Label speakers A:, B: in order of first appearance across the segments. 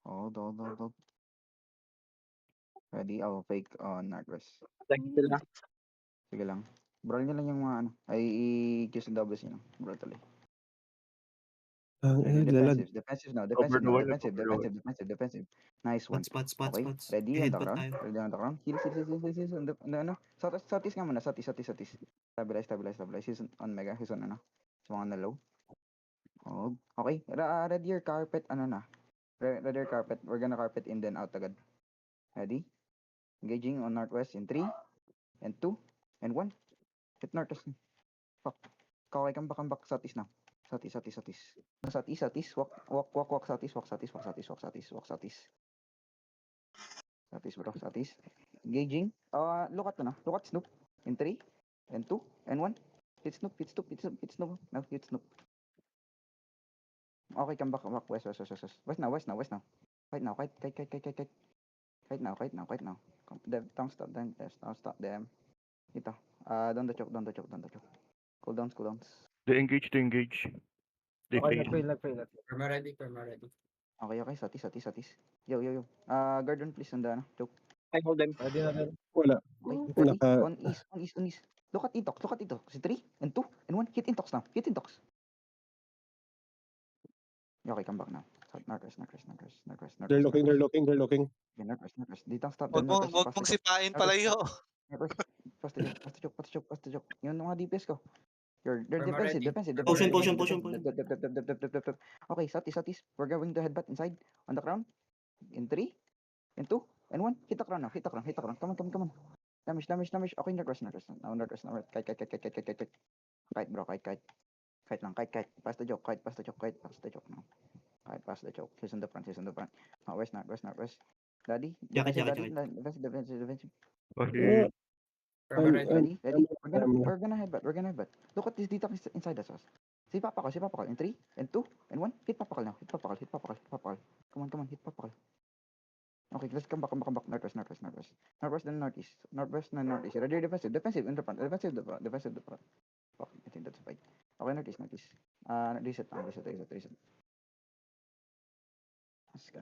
A: Hold. Ready? I'll fake on Northwest.
B: Thank you lang.
A: Sige lang. Brawl nyo lang yung mga ano. Ay, i-kiss and doubles nyo. Brawl tuloy. Ready?
C: Lalad.
A: Defensive now.
D: Over the wall,
A: Defensive. Nice one.
E: Spots.
A: Okay.
E: Spots.
A: Ready on the
E: Headbutt
A: ground.
E: tayo.
A: Ready on the ground. Heal. Ano? Satis nga muna. Satis. Stabilize. He's on mega. He's on ano. He's on the low. Oh. Okay. Ready your carpet. Ano na. Ready your carpet. We're gonna carpet in then out agad. Ready? Engaging on Northwest in 3 and 2 and 1. Hit Northwest. Fuck. Kaway kang back Satis now. Satis. Satis. Walk. Satis. Satis, bro. Satis. Engaging. Look at Snoop. In 3 and 2 and 1. Hit Snoop. No, hit Snoop. Okay, come back. West now. Fight now. Don't stop them. Ito. Down the choke. Cool downs.
D: They engage. They
B: Okay,
D: fail.
B: nag-fail.
E: Perma ready.
A: Okay. Satis. Yo. Guardian, please, on the ano. Choke.
B: I hold them. Ready na rin.
C: Wala.
A: Okay, ready?
C: Naka-
A: On east. Look at Intox. 3 and 2 and 1. Hit Intox now. Okay, come back now. Narcos.
C: They're looking.
A: Okay, Narcos. Dito, stop
F: Huwag
A: them.
F: mo,
A: Narcos,
F: huwag
A: pass
F: mong
A: the choke.
F: sipain palayo.
A: Narcos. Pass the choke. Yun mga DPS ko. They're
E: Perma
A: defensive.
E: Potion.
A: Okay, Satis. We're going to headbutt inside on the crown. In 3 and 2 and 1. Hit the crown now. Come on. Damage. Okay, Narcos. Now Narcos. Kite. Kite, bro. Kite. Kite lang. Pass the choke now. Kite, pass the choke. He's in the front. West. Daddy.
E: Jacket.
A: Defensive.
D: Okay.
E: Perma ready.
A: Ready? We're gonna headbutt. Look at this dito inside us. Si Papa Call. In 3 and 2 and 1. Hit Papa Call now. Hit Papa Call. Come on. Hit Papa Call. Okay, let's come back. Northwest, then northeast. Northwest, then northeast. Ready, defensive in the front. Defensive the front. Fuck, I think that's a fight. Okay, northeast. Reset. Let's go.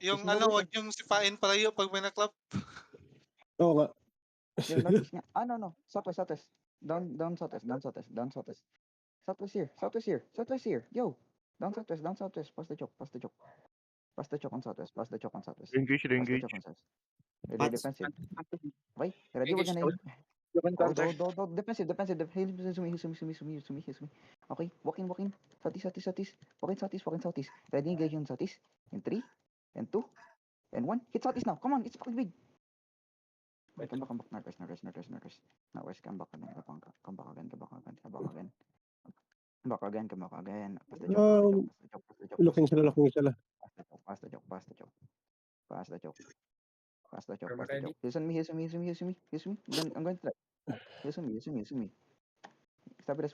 F: Yung ano, huwag yung sipain palayo pag may naklap.
C: Oo nga.
A: Yung northeast nga. No. Southwest. Down southwest. Southwest here. Yo. Down southwest. Pass the choke on southwest.
D: They engage.
A: Ready, defensive. Okay, ready, we're gonna... Hold. Defensive. Heal me. Okay, walk in. Satis. Walk in Satis. Ready, engage on Satis. In 3 and 2 and 1. Hit Satis now. Come on, it's fucking big. Wait, come back. Narcos. Narcos, come back again. Come back again. Pass the choke.
C: Looking sila.
A: Pass the choke.
E: Ready?
A: Heals on me. Then I'm going to try. Heals on me. Stabilize.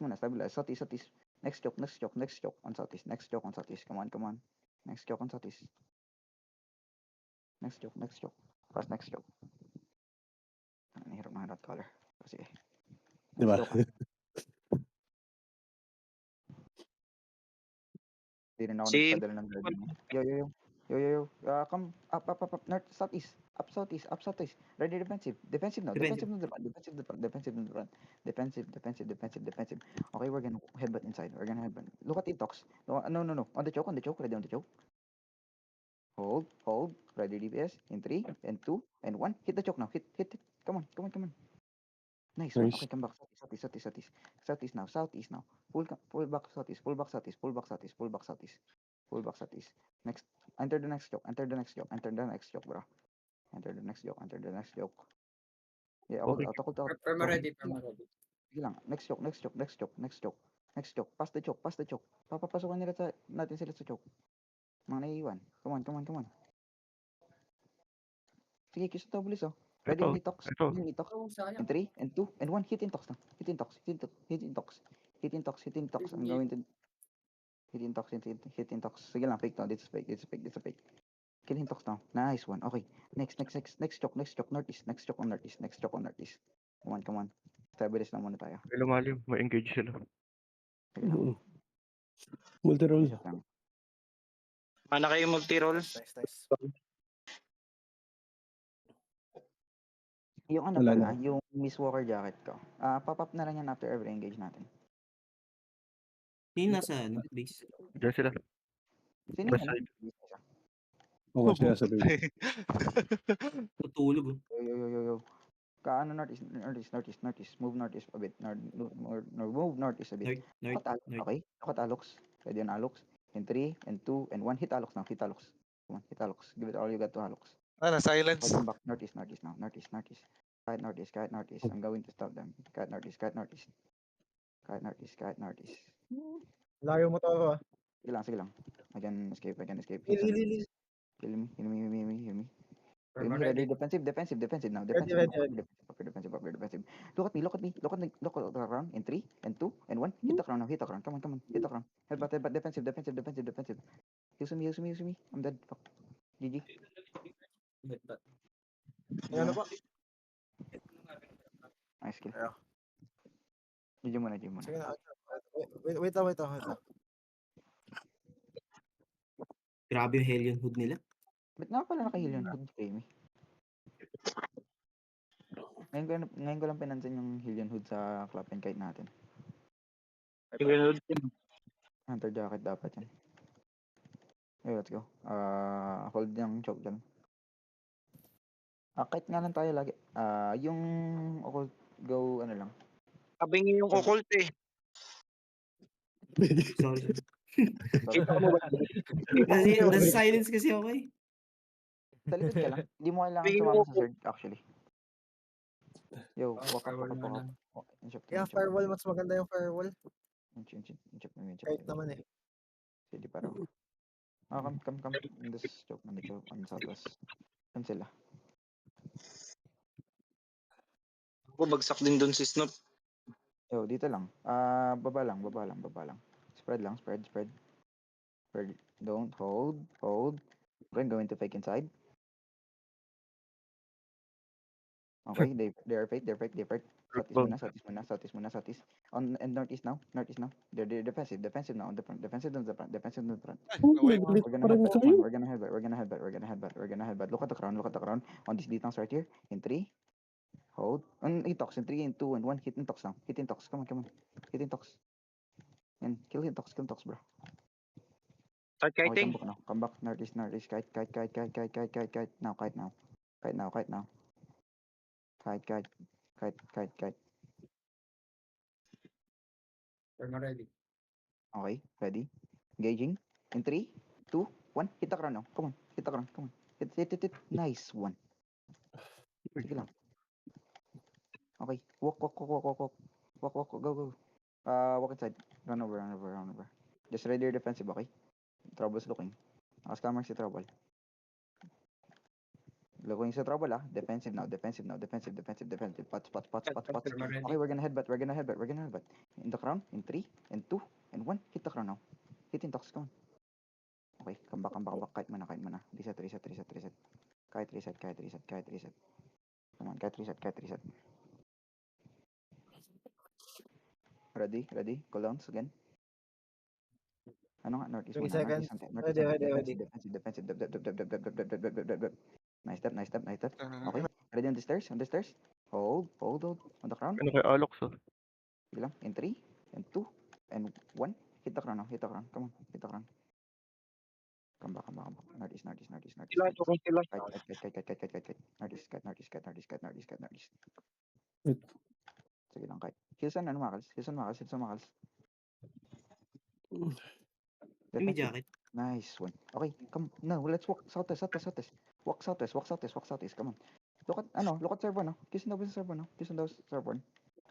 A: Satis. Next choke on Satis. Come on. Next choke on Satis. Next choke. Pass next choke. Nahirap na rat color. Sige.
C: Diba?
A: Hindi rin ako
B: Si-
A: nagpadala ng guardian. Yo. Come up. North, southeast. Up southeast. Ready, defensive. Defensive now. Defensive in the front. Defensive. Okay, we're gonna headbutt inside. Look at Intox. No. On the choke. Ready on the choke. Hold. Ready, DPS. In 3 and 2 and 1. Hit the choke now. Hit. Come on. Nice one.
C: Nice.
A: Okay, come back. Southeast now. Pull back Satis. Next. Enter the next choke, bro. Enter the next choke. Yeah, hold
D: Okay.
A: out.
E: Perma ready.
A: Sige lang. Next choke. Pass the choke. Papapasokan natin sila sa choke. Mga naiiwan. Come on. Sige, kiss the doubles, oh. Ready on Detox. In 3 and 2 and 1. Hit Intox now. Hit Intox. I'm going to... Hit Intox. Sige lang, fake now. This is fake. Kill Intox now. Nice one. Okay. Next choke. Northeast. Next choke on Northeast. Come on. Stabilize lang muna tayo.
D: May lumalim. May engage sila.
A: Sige lang.
C: Multi-roll.
A: Reset lang.
G: Mana kayo multi-roll.
H: Nice, nice.
A: Yung ano
C: Wala
A: pala,
C: na.
A: yung Miss Walker jacket ko. Pop up na lang yan after every engage natin.
E: Sino nasa ano, base?
D: Diyan sila.
A: Sino
D: West
A: yun?
D: side.
C: Oo, siya sa base.
E: Tutulog.
A: Yo. Kaano northeast. Move northeast a bit. Move northeast a bit.
E: North,
A: Look at Alox,
E: north.
A: okay? Look at Alox. Ready on Alox. In 3, and 2, and 1. Hit Alox now. Hit Alox. Come on, hit Alox. Give it all you got to Alox.
F: Silence.
A: Come back. Northeast now. Northeast. Kahit northeast. I'm going to stop them. Kahit northeast.
B: Layo mo to.
A: Sige lang. I can escape.
B: Heal.
A: Heal me.
E: Perma
A: Ready,
E: ready.
A: defensive now.
B: Ready.
A: Defensive. Look at me. Look around. In 3, and 2, and 1. Hit the crown now. Come on. Hit the crown. Headbutt. Defensive. Use me. I'm dead. Fuck. GG.
B: Ano ba?
A: Nice kill.
B: Yeah.
A: GG muna.
B: Sige na. Wait lang.
E: Grabe yung Hellion Hood nila.
A: Ba't nga pala naka-heal yun? Hood Jamie. Ngayon ko lang pinansin yung Hillian Hood sa Clap and Kite natin. Hunter jacket dapat yan. Okay, let's go. Hold yung choke dyan. Kite nga lang tayo lagi. Yung occult go ano lang.
G: Sabi niyo yung occult eh.
E: Sorry.
G: Kita mo ba?
E: Kasi nasa silence kasi ako eh.
A: Sa likod ka lang. Hindi mo kailangan
G: Tingin
A: sumama
G: mo
A: sa surge actually. Yo, walk up.
B: Yeah, firewall. Mas maganda yung firewall.
A: Inchip.
B: Kahit naman eh.
A: Hindi pa raw. Come. In this choke. On the southwest. Saan sila?
G: Ako bagsak din doon si Snoop.
A: Yo, dito lang. Baba lang. Spread. Don't hold. We're going to fake inside. Okay, they are fake. Satis muna. On and northeast now. They're defensive now. On the front. Defensive on the front. We're gonna headbutt. Look at the crown. On these details right here. In 3. Hold. On Hitox. In 3, in 2, and 1. Hit Intox now. Come on. Hit Intox. And kill Intox, bro.
G: Start
A: Okay,
G: kiting.
A: come back. Northeast. Kite. Now. Kite.
E: Perma ready.
A: Okay, ready. Engaging. In 3, 2, 1. Hit the crown now. Come on. Hit the crown. Come on. Hit. Nice one. Sige lang. Okay. Walk. Go. Walk inside. Run over. Just ready your defensive, okay? Trouble's looking. Scammer si Trouble. Looking sa Trouble Defensive now. Pots.
E: Perma ready.
A: Okay, we're gonna headbutt. In the crown. In 3, and 2, and 1. Hit the crown now. Hit Intox. Come on. Okay, come back. Kite muna. Reset. Kite reset. Come on, kite reset. Ready? Cooldowns again. Ano nga? Northeast
B: 3
A: muna.
B: seconds. Ready.
A: Defensive. Nice step. Okay. Ready on the stairs. Hold. On the crown.
D: Ano kay Alox
A: Sige lang. In 3, and 2, and 1. Hit the crown now. Come on. Hit the crown. Come back. Northeast.
G: Sila.
A: Kite. Northeast.
C: Wait.
A: Sige lang, kite. Hilson, Makals.
E: May jacket.
A: Nice one. Okay, come. No, let's walk southwest. Walk southwest. Come on. Look at server, no? Kiss daw sa server.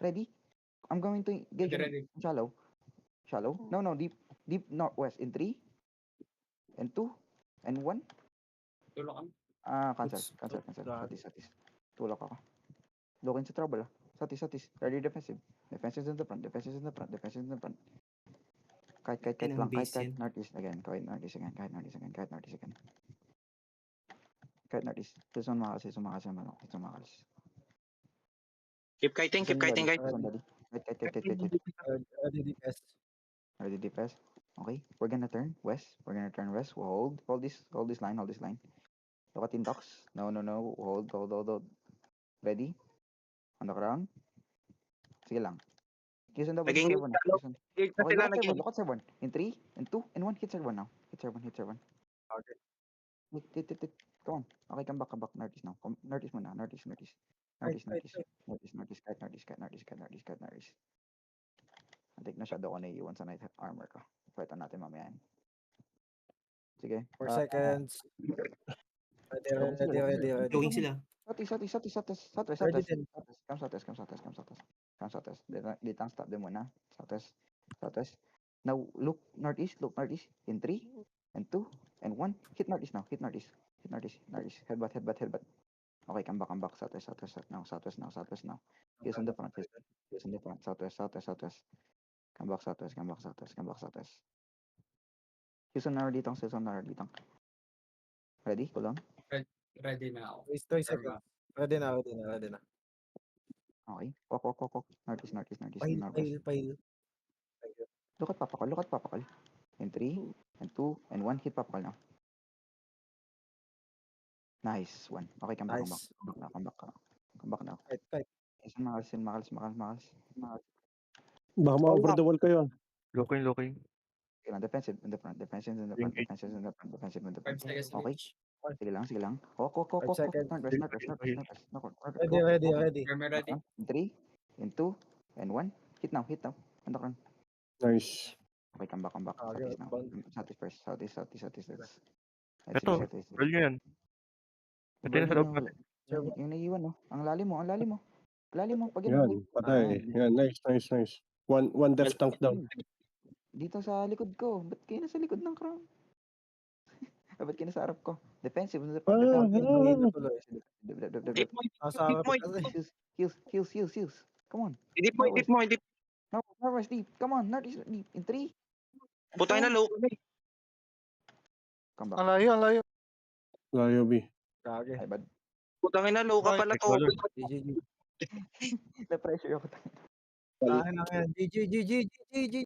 A: Ready? I'm going to engage
E: Ready.
A: in shallow. No, deep northwest. In 3, and 2, and 1.
E: Tulak kami.
A: Cancel. Satis. Tulak ako. Looking sa trouble, Satis. Ready defensive. Defensive in the front. Kite
E: Yan ang
A: lang.
E: base
A: Kite.
E: yan.
A: Northeast again. Kite northeast again. Kite northeast. This one Makals.
G: Keep kiting, guys.
A: Kite.
B: Ready DPS.
A: Ready DPS. Okay, we're gonna turn west. We're gonna turn west. We'll hold this line. Look at Intox. No. Hold. Ready? On the ground. Sige lang. Kiss on the
G: Naging
A: serve one now.
G: hello.
A: Kiss on.
G: Gate na
A: Okay,
G: sila, naging
A: look at serve one. In 3, in 2, in 1. Hit serve one now. Hit serve one.
B: Okay.
A: Hit. Come on. Okay, come back. Northeast now. Northeast muna. Northeast.
B: Fight.
A: Northeast. I think masyado ko naiiwan sa night armor ko. Fightan natin mamaya yan. Sige.
B: 4 seconds. Ready.
E: Going sila.
A: Southwest.
B: Ready din.
A: Come southwest. Dito ang stop din muna. Southwest. Now, look northeast. In 3, and 2, and 1. Hit northeast now. Headbutt. Okay, come back. Southwest now. He's on the front. Southwest. Come back southwest. He's on our ditang. Ready? Hold on.
E: Ready na ako.
B: Waste 2 seconds. Ready na.
A: Okay. Walk. Northeast.
B: Pahil.
A: Look at Papakal. In 3, and 2, and 1. Hit Papakal now. Nice one. Okay, come back.
B: Nice.
A: Come back now.
B: Fight.
A: Sin Makals.
C: Baka ma-over the wall kayo.
D: Looking.
A: Okay lang, defensive in the front. Defensive in the front.
E: 5 seconds.
A: Okay. Sige lang. Walk.
B: 5 seconds.
A: Northwest.
B: Ready.
E: Am I ready?
A: In 3, in 2, and 1. Hit now. On the ground.
C: Nice.
A: Okay, come back.
B: Okay,
A: Southeast now.
B: bound.
A: Southeast first. Southeast.
D: Ito, roll nyo yan. Ito yung sa loob natin.
A: Yung naiiwan, no? Ang lalim mo. Pag
C: Yan, patay. Yan, nice. One death tank down.
A: Dito sa likod ko. Ba't kayo nasa likod ng crown? Ba't kayo nasa harap ko? Defensive.
B: Nasa harap kasi.
A: Heals. Come on.
G: Idip mo.
A: Northwest deep. Come on. Northeast deep. In 3.
G: Putay na low.
A: Come
F: Ang
A: back.
F: layo.
C: Layo, B.
B: Kage.
A: Ay, bad.
G: Putangin na low ka pala to.
B: GG.
A: Na-pressure ako.
B: Tahan lang yan. GG.